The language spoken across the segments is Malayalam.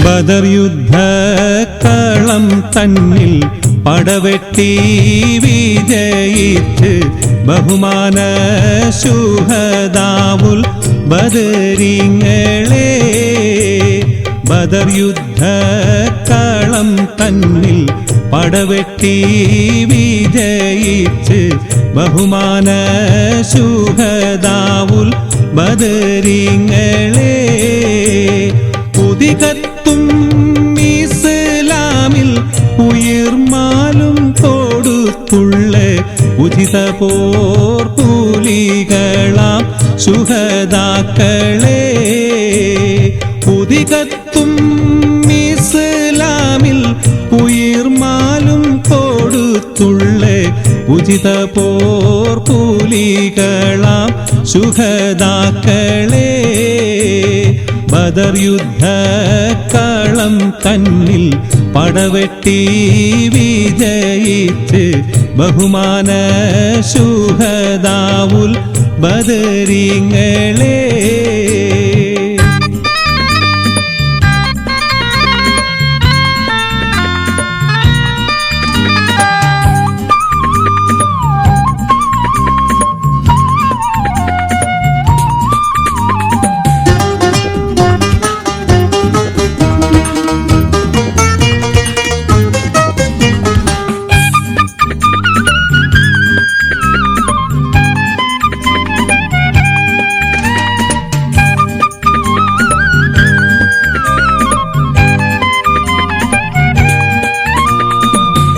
ബദർ യുദ്ധക്കളം തന്നിൽ പടവെട്ടി വിജയിച്ച് ബഹുമാന ശുഹദാവുൽ ബദരിങ്ങളെ. ബദർ യുദ്ധക്കളം തന്നിൽ പടവെട്ടി വിജയിച്ച് ബഹുമാന ശുഹദാവുൽ ബദരിങ്ങളെ. ഉദികത്തും ഇസ്ലാമിൽ ഉയിർമാലും കൊടുത്തുള്ള ഉചിത പോർകൂലികളാം ശുഹദാക്കളെ. ഉദികത്തും ഇസ്ലാമിൽ ഉയിർമാലും കൊടുത്തുള്ള ഉചിത പോർകൂലികളാം ശുഹദാക്കളെ. ബദർ യുദ്ധക്കളം തന്നിൽ പടവെട്ടി വിജയിച്ച് ബഹുമാന ശുഹദാവുൽ ബദരിങ്ങളെ.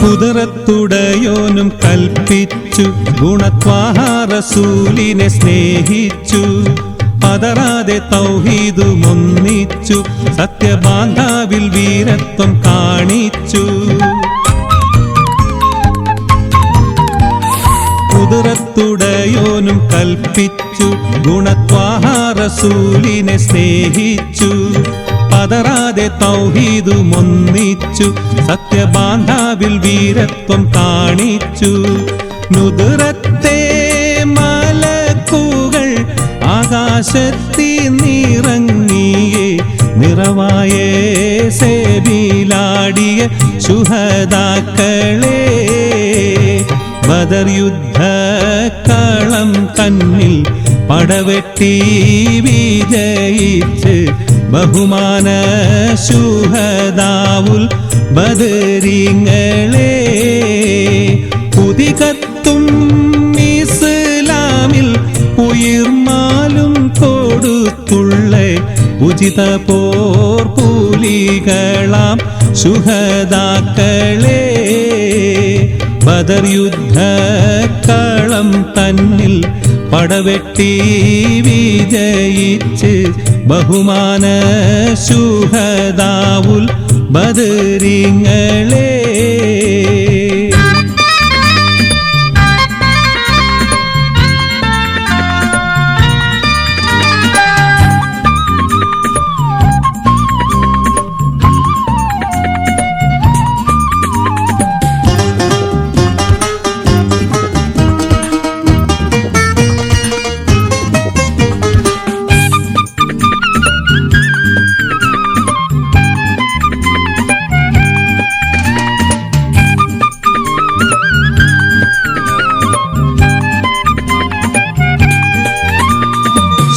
കുദറത്തുടയോനും കൽപ്പിച്ചു ഗുണത്വാഹ റസൂലിനെ സ്നേഹിച്ചു. പതറാതെ തൗഹീദുമൊന്നിച്ചു സത്യബാന്ധാവിൽ വീരത്വം കാണിച്ചു. കുദറത്തുടയോനും കൽപ്പിച്ചു ഗുണത്വാഹ റസൂലിനെ സ്നേഹിച്ചു. പതറാതെ തൗഹീദുമൊന്നിച്ചു സത്യബാന്ധാവിൽ വീരത്വം കാണിച്ചു. നുദറത്തെ മലക്കുകൾ ആകാശത്തിൽ നിറങ്ങിയേ നിറവായ സേബിലാടിയ ശുഹദാക്കളെ. ബദർ യുദ്ധക്കളം തന്നിൽ പടവെട്ടി വിജയിച്ച് ബഹുമാന ശുഹദാവുൽ ബദരിങ്ങളെ. ഉദികത്തും ഇസ്ലാമിൽ ഉയിർമാലും കൊടുത്തുള്ള ഉചിത പോർകൂലികളാം ശുഹദാക്കളെ. ബദർ യുദ്ധക്കളം തന്നിൽ പടവെട്ടി വിജയിച്ച് ബഹുമാന ശുഹദാവുൽ ബദരിങ്ങളെ.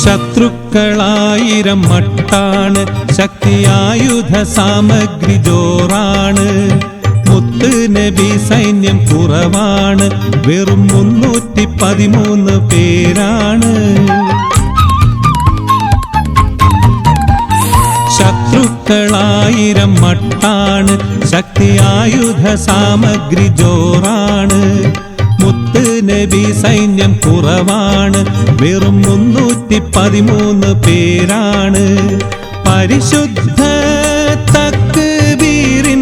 ശത്രുക്കളായിരം മട്ടാണ് ശക്തിയായുധ സാമഗ്രി ജോറാണ്. മുത്ത് നബി സൈന്യം കുറവാണ് വെറും 313 പേരാണ്. ശത്രുക്കളായിരം മട്ടാണ് ശക്തിയായുധ സാമഗ്രി ജോറാണ്. മുത്ത് നബി സൈന്യം കുറവാണ് വെറും 313 പേരാണ്. പരിശുദ്ധ തക്ബീറിൻ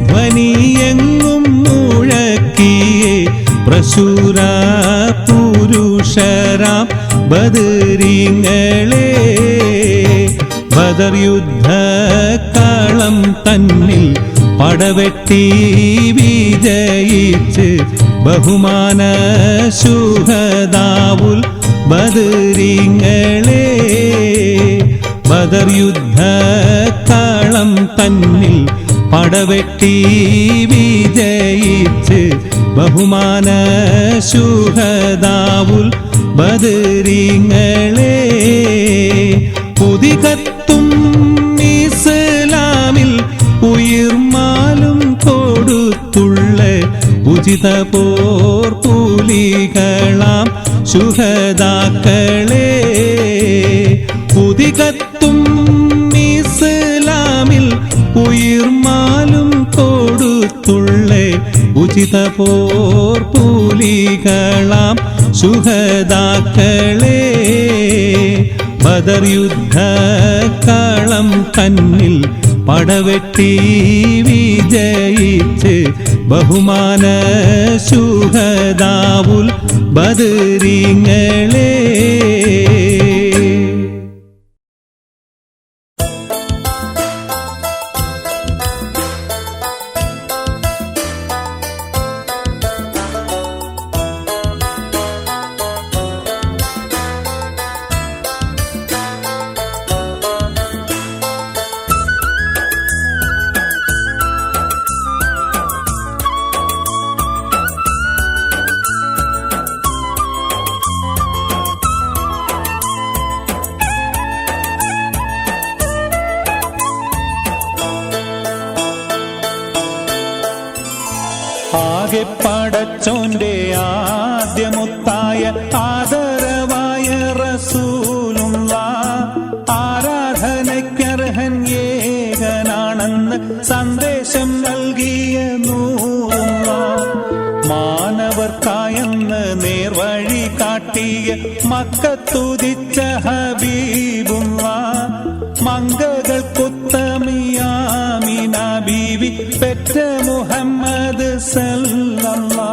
ധ്വനിയെങ്ങും മുഴക്കിയേ പ്രശൂര പുരുഷരാം ബദരിങ്ങളെ. ബദർ യുദ്ധക്കളം തന്നിൽ പടവെട്ടി വിജയിച്ച് ബഹുമാന ശുഹദാവുൽ ബദരിങ്ങളെ. ബദർ യുദ്ധക്കളം തന്നിൽ പടവെട്ടി വിജയിച്ച് ബഹുമാന ശുഹദാവുൽ ബദരീങ്ങളെ പുതികത്തും ഇസ്ലാമിൽ ഉയിർമാലും കൊടുത്തുള്ള ഉചിത പോർ കൂലികളാം ശുഹദാക്കളെ പുതികത്തും ഇസ്ലാമിൽ ഉയിർമാലും കൊടുത്തുള്ള ഉചിത പോർ കൂലികളാം ശുഹദാക്കളെ ബദർ യുദ്ധക്കളം തന്നിൽ പടവെട്ടി വിജയിച്ച് ബഹുമാന ശുഹദാവുൽ ബദരീങ്ങളെ ആകെ പടച്ചോന്റെ ആദ്യമുത്തായ ആദരവായ റസൂലുള്ള ആരാധനയ്ക്കർഹൻ ഏകനാണെന്ന് സന്ദേശം നൽകിയ നൂറുള്ള മാനവർക്കായെന്ന് നേർവഴി കാട്ടിയ മക്കത്തുദിച്ച ഹബീബുള്ള മംഗകൾക്കുത്തമിയാമിന ബീവി പെറ്റ മുഹമ്മദ് സല്ലല്ലാഹ്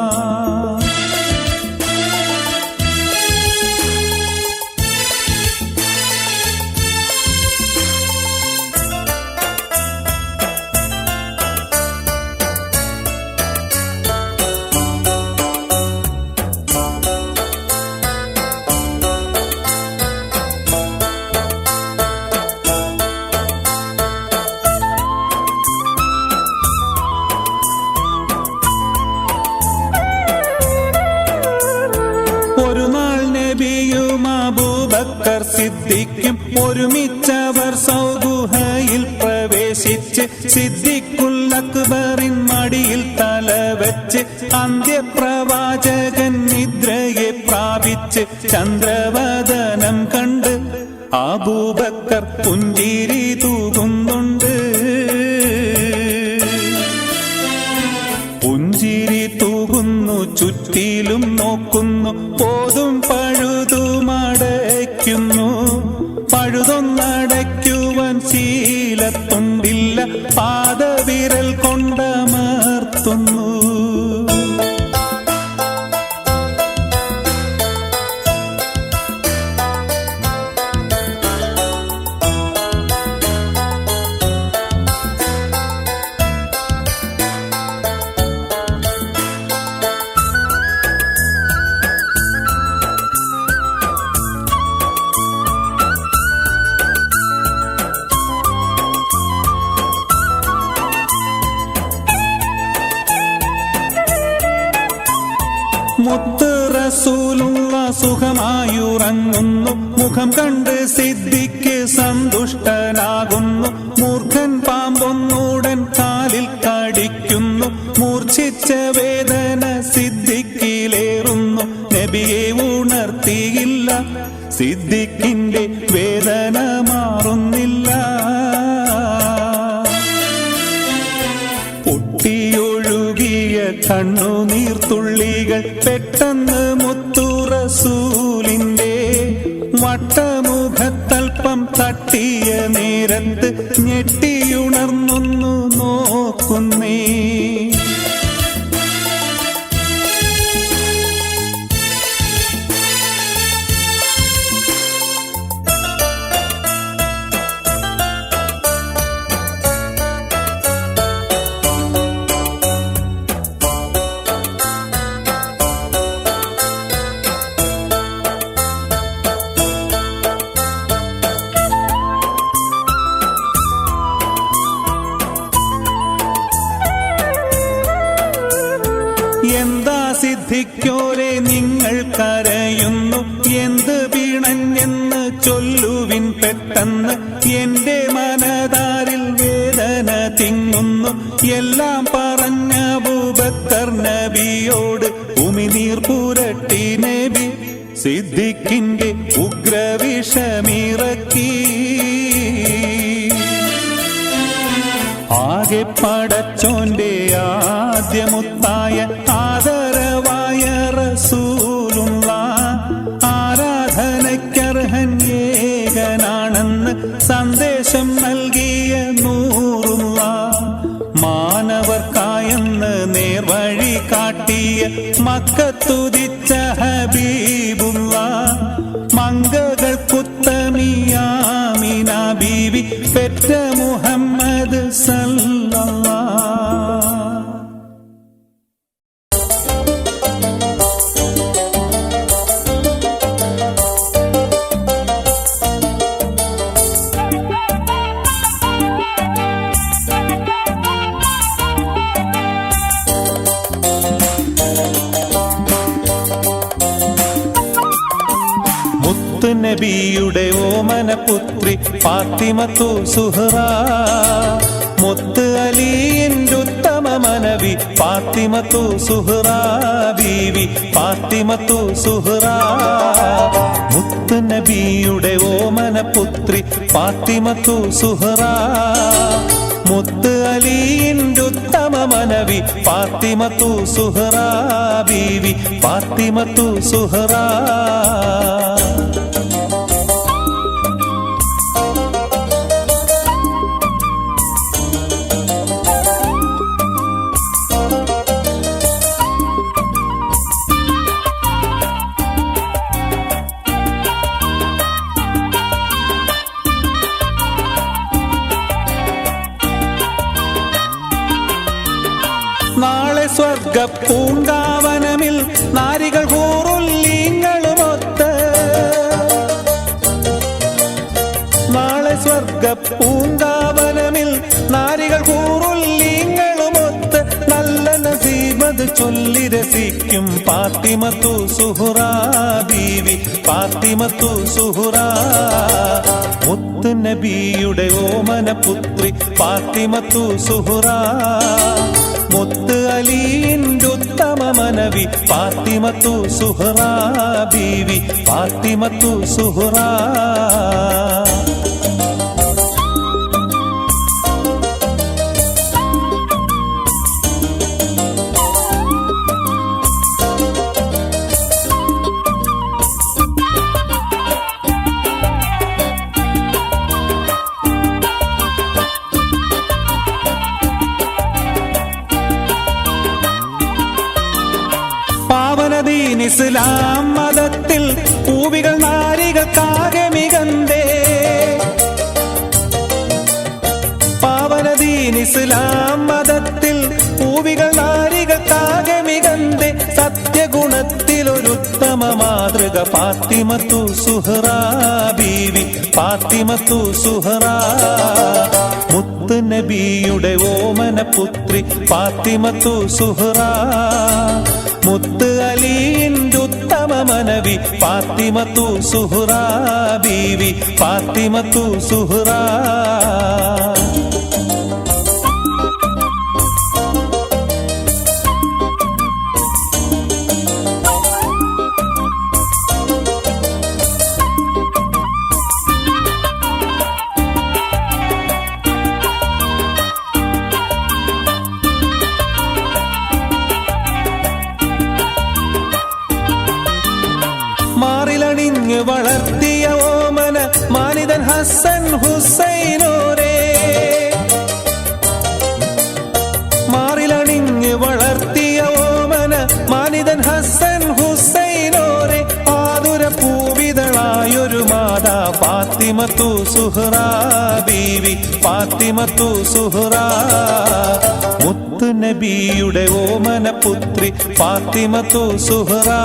അബൂബക്കർ സിദ്ദീഖും ഒരുമിച്ചവർ സൗദുഹയിൽ പ്രവേശിച്ച് സിദ്ദീഖുൽ അക്ബറിൻ മടിയിൽ തലവെച്ച് അന്ത്യപ്രവാചകൻ നിദ്രയെ പ്രാപിച്ച് ചന്ദ്രവദനം കണ്ട് അബൂബക്കർ പുഞ്ചിരി തൂകുന്നുണ്ട്. പുഞ്ചിരി തൂകുന്നു, ചുറ്റിലും നോക്കുന്നു, പോതും പഴുതുമടയ്ക്കുന്നു. പഴുതൊന്നടയ്ക്കുവാൻ ശീലത്തുണ്ടില്ല, പാദവിരൽ കൊണ്ടമർത്തുന്നു. മുത്ത് റസൂലുള്ള സുഖമായുറങ്ങുന്നു, മുഖം കണ്ട് സിദ്ദിഖ് സന്തുഷ്ടനാകുന്നു. മൂർഖൻ പാമ്പൊന്നുടൻ കാലിൽ കടിക്കുന്നു, മൂർച്ഛിച്ച വേദന സിദ്ദിഖിലേറുന്നു. നബിയെ ഉണർത്തിയില്ല, സിദ്ദിഖിന്റെ വേദന മാറുന്നില്ല. പൊട്ടിയൊഴുകിയ കണ്ണുനീർത്തുള്ളികൾ പെട്ടെന്ന് മുത്തു റസൂലിന്റെ വട്ടമുഖത്തൽപ്പം തട്ടിയ നേരത്ത് ഞെട്ടിയുണർന്നൊന്നു നോക്കുന്നേ. ചൊല്ലുവിൻ പെട്ടെന്ന്, എന്റെ മനതാരിൽ വേദന തിങ്ങുന്നു. എല്ലാം പറഞ്ഞ അബൂബക്കർ നബിയോട് ഉമിനീർ പുരട്ടി നബി സിദ്ദീഖിന്റെ ഉഗ്രവിഷമിറക്കി. ആകെ പടച്ചോന്റെ ആദ്യമുത്തായ ആദരവായ റസൂലുള്ളാഹ് ആരാധനയ്ക്കർഹൻ ഏകനാണെന്ന് സന്ദേശം നൽകിയ നൂറുള്ളാഹ് മാനവർക്കായെന്ന് നേർവഴി കാട്ടിയ മക്കത്തുദിച്ച ഹബീബുള്ളാഹ് മംഗകൾക്കുത്തമിയാമിന ബീവി പെറ്റ മുഹമ്മദ് സല്ലല്ലാഹ്. നബിയുടെ ഓമനപുത്രി ഫാത്തിമത്തു സുഹ്റാ, മുത്ത് അലിയിന്റെ ഉത്തമ മനവി ഫാത്തിമത്തു സുഹ്റാ ബീവി ഫാത്തിമത്തു സുഹ്റാ. മുത്ത് നബിയുടെ ഓമനപുത്രി ഫാത്തിമത്തു സുഹ്റാ, മുത്ത് അലിയിന്റെ ഉത്തമ മനവി ഫാത്തിമത്തു സുഹ്റാ ബീവി ഫാത്തിമത്തു സുഹ്റാ. നാളെ സ്വർഗ പൂങ്കാവനമിൽ നാരികൾ ഹൂറുല്ലീങ്ങളുമൊത്ത്, നാളെ സ്വർഗ പൂങ്കാവനമിൽ നാരികൾ ഹൂറുല്ലീങ്ങളുമൊത്ത് നല്ല നസീബത് ചൊല്ലി രസിക്കും ഫാത്തിമത്തു സുഹ്റാ ബീവി ഫാത്തിമത്തു സുഹ്റാ. മുത്ത് നബിയുടെ ഓമനപുത്രി ഫാത്തിമത്തു സുഹ്റാ, മുത്ത് അലിയിന്റെ ഉത്തമ മനവി ഫാത്തിമത്തു സുഹ്റാ ബീവി ഫാത്തിമത്തു സുഹ്റാ. പാവനദീൻ ഇസ്ലാം മതത്തിൽ പൂവികൾ നാരികൾക്കാകെ മികന്തേ, പാവനദീൻ ഇസ്ലാം മതത്തിൽ പൂവികൾ നാരികൾക്കാകെ മികന്തേ. സത്യഗുണത്തിലൊരുത്തമ മാതൃക ഫാത്തിമത്തു സുഹ്റാ ബീവി ഫാത്തിമത്തു സുഹ്റാ. മുത്ത് നബിയുടെ ഓമനപുത്രി ഫാത്തിമത്തു സുഹ്റാ, മുത്ത് അലിയിന്റെ ഉത്തമ മനവി ഫാത്തിമത്തു സുഹ്റാ ബീവി ഫാത്തിമത്തു സുഹ്റാ. മാറിലണിഞ്ഞ് വളർത്തിയ ഓമന മാനിതൻ ഹസൻ ഹുസൈനോരേ, മാറിലണിഞ്ഞ് വളർത്തിയ ഓമന മാനിതൻ ഹസൻ ഹുസൈനോരേ. ആതുര പൂവിതളായൊരു മാതാ ഫാത്തിമത്തു സുഹ്റാ ബീവി ഫാത്തിമത്തു സുഹ്റാ. മുത്ത് നബിയുടെ ഓമനപുത്രി ഫാത്തിമത്തു സുഹ്റാ,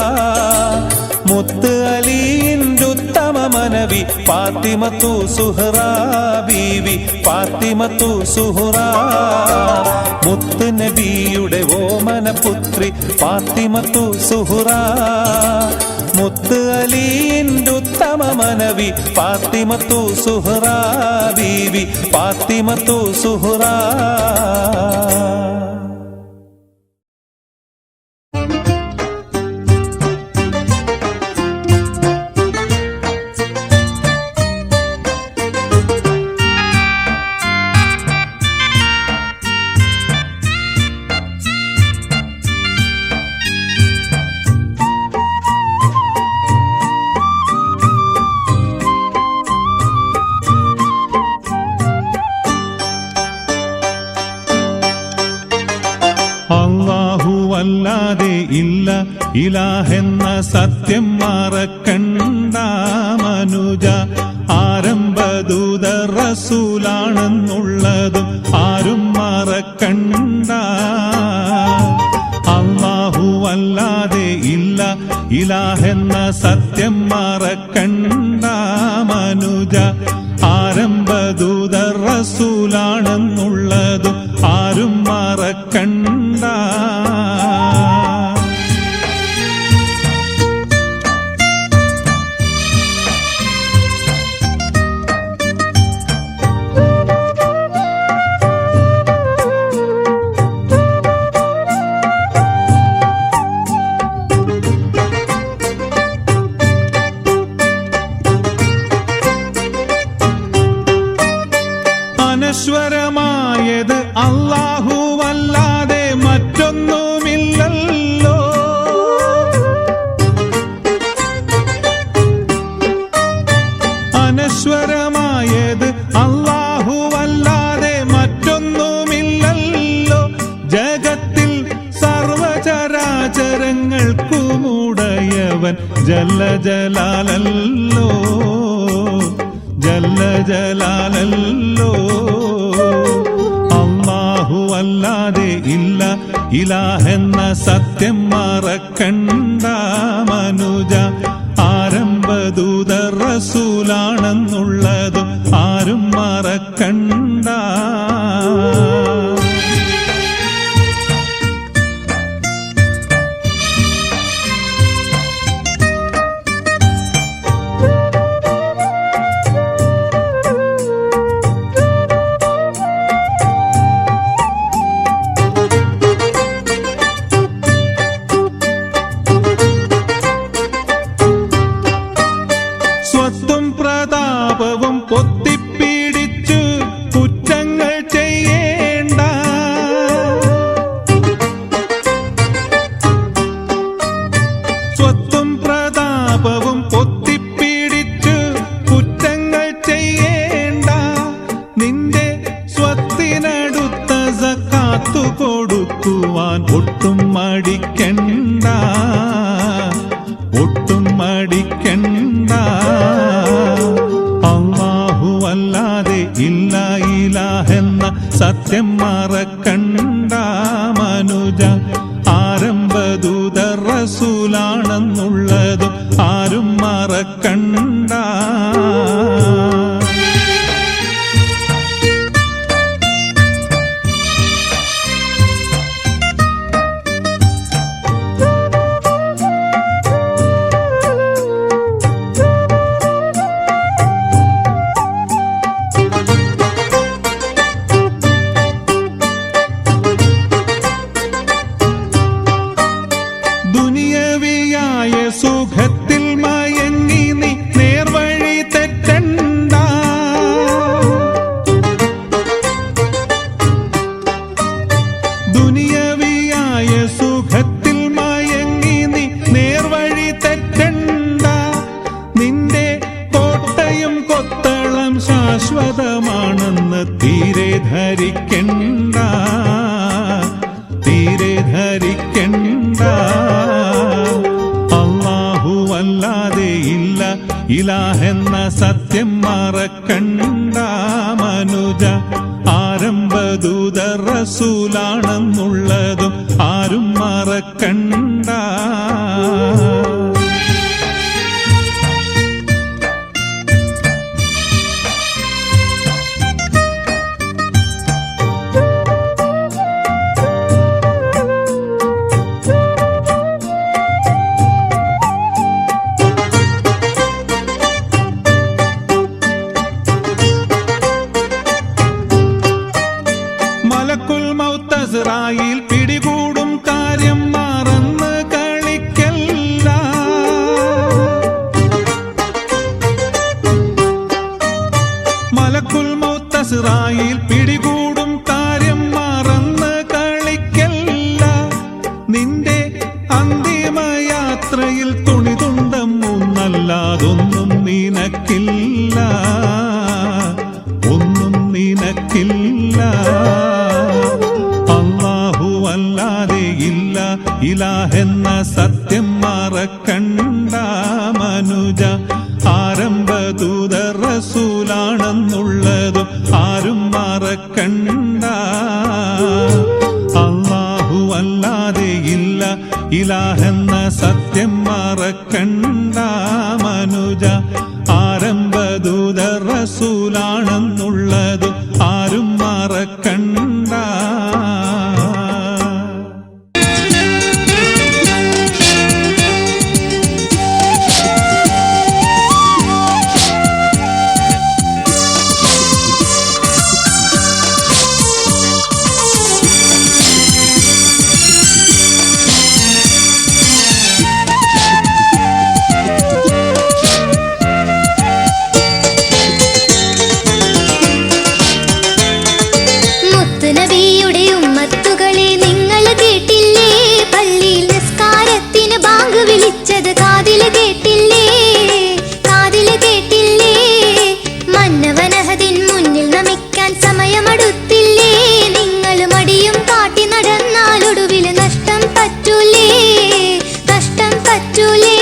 മുത്ത് അലിയിന്റെ ഉത്തമ മനവി ഫാത്തിമത്തു സുഹ്റാ ബീവി ഫാത്തിമത്തു സുഹ്റാ മുത്ത് നബിയുടെ ഓമന പുത്രി ഫാത്തിമത്തു സുഹ്റാ മുത്ത് അലിയിൻ്റെ ഉത്തമ മനവി ഫാത്തിമത്തു സുഹ്റാ ബീവി ഫാത്തിമത്തു സുഹ്റാ. അല്ലാതെ ഇല്ല ഇലാഹെന്ന സത്യം മറക്കണ്ട മനുജ. ആരംഭദൂത റസൂലാണെന്നുള്ളതും ആരും മറക്കണ്ട. അല്ലാഹു അല്ലാതെ ഇല്ല ഇലാഹെന്ന സത്യം മറക്കണ്ട മനുജ. ആരംഭദൂത റസൂലാണെന്നുള്ളതും ആരും മറക്കണ്ട. അനശ്വരമായത് അല്ലാഹുവല്ലാതെ മറ്റൊന്നുമില്ലല്ലോ. അനശ്വരമായത് അല്ലാഹുവല്ലാതെ മറ്റൊന്നുമില്ലല്ലോ. ജഗത്തിൽ സർവചരാചരങ്ങൾക്കുമുടയവൻ ജല്ല ജലാലല്ലോ, ജല്ല ജലാലല്ലോ. അല്ലാഹു അല്ലാതെ ഇല്ല ഇലാഹെന്ന സത്യം മറക്കണ്ട മനുജ. ആരംഭദൂത റസൂലാണെന്നുള്ളതും ആരും മറക്കണ്ട. സ്വത്തും പ്രതാപവും പൊത്തിപ്പിടിച്ചു കുറ്റങ്ങൾ ചെയ്യേണ്ട. സ്വത്തും പ്രതാപവും പൊത്തിപ്പിടിച്ചു കുറ്റങ്ങൾ ചെയ്യേണ്ട. നിന്റെ സ്വത്തിനടുത്ത സക്കാത്തു കൊടുക്കുവാൻ ഒട്ടും മടിക്കണ്ട, ഒട്ടും മടിക്കണ്ട. അല്ലാഹു അല്ലാതെ ഇല്ല ഇലാഹെന്ന സത്യം മറക്കണ്ട മനുജ. ആരംഭദൂത റസൂലാണെന്നുള്ളതും ആരും മറക്കണ്ട. ദുനിയവിയായ സുഖത്തിൽ മയങ്ങി നീ നേർവഴി തെറ്റണ്ട. ദുനിയവിയായ സുഖത്തിൽ മയങ്ങി നീ നേർവഴി തെറ്റണ്ട. നിന്റെ കോട്ടയും കൊത്തളം ശാശ്വതമാണെന്ന് തീരെ ധരിക്കണ്ട, തീരെ ധരിക്കണ്ട. അല്ലാഹുവല്ലാതെ ഇല്ല ഇലാഹെന്ന സത്യം മറക്കണ്ട മനുജ. ആരംഭദൂത റസൂലാണെന്നുള്ളതും ആരും മറക്കണ്ട. അസ്റായീൽ പിടികൂടും കാര്യം മറന്ന് കളിക്കല്ല. നിന്റെ അന്തിമയാത്രയിൽ തുണിതുണ്ടം ഒന്നല്ലാതൊന്നും നിനക്കില്ല, ഒന്നും നിനക്കില്ല. അല്ലാഹു അല്ലാതെ ഇല്ല ഇലാഹെന്ന സത്യം മറക്കണ്ട മനുജ. ആരംഭദൂതർ റസൂലാണെന്നുള്ളത് ആരും മറക്കണ്ട. അല്ലാഹു അല്ലാതെ ഇല്ല ഇലാഹെന്ന സത്യം മറക്കണ്ട മനുജ. ആരംഭദൂതർ റസൂലാണെന്നുള്ളത് ആരും മറക്കണ്ട. നബിയുടെ ഉമ്മത്തുകളെ നിങ്ങൾ കേട്ടില്ലേ? പള്ളിയിൽ നിസ്കാരത്തിന് ബാങ്ക് വിളിച്ചത് കാതില് കേട്ടില്ലേ? കാതില് കേട്ടില്ലേ? മന്നവനഹദിൻ മുന്നിൽ നമിക്കാൻ സമയമടുത്തില്ലേ? നിങ്ങൾ മടിയും കാട്ടി നടന്നാൽ ഒടുവിൽ നഷ്ടം പറ്റൂലേ? നഷ്ടം പറ്റൂലേ?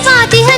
ഫാത്തിഹ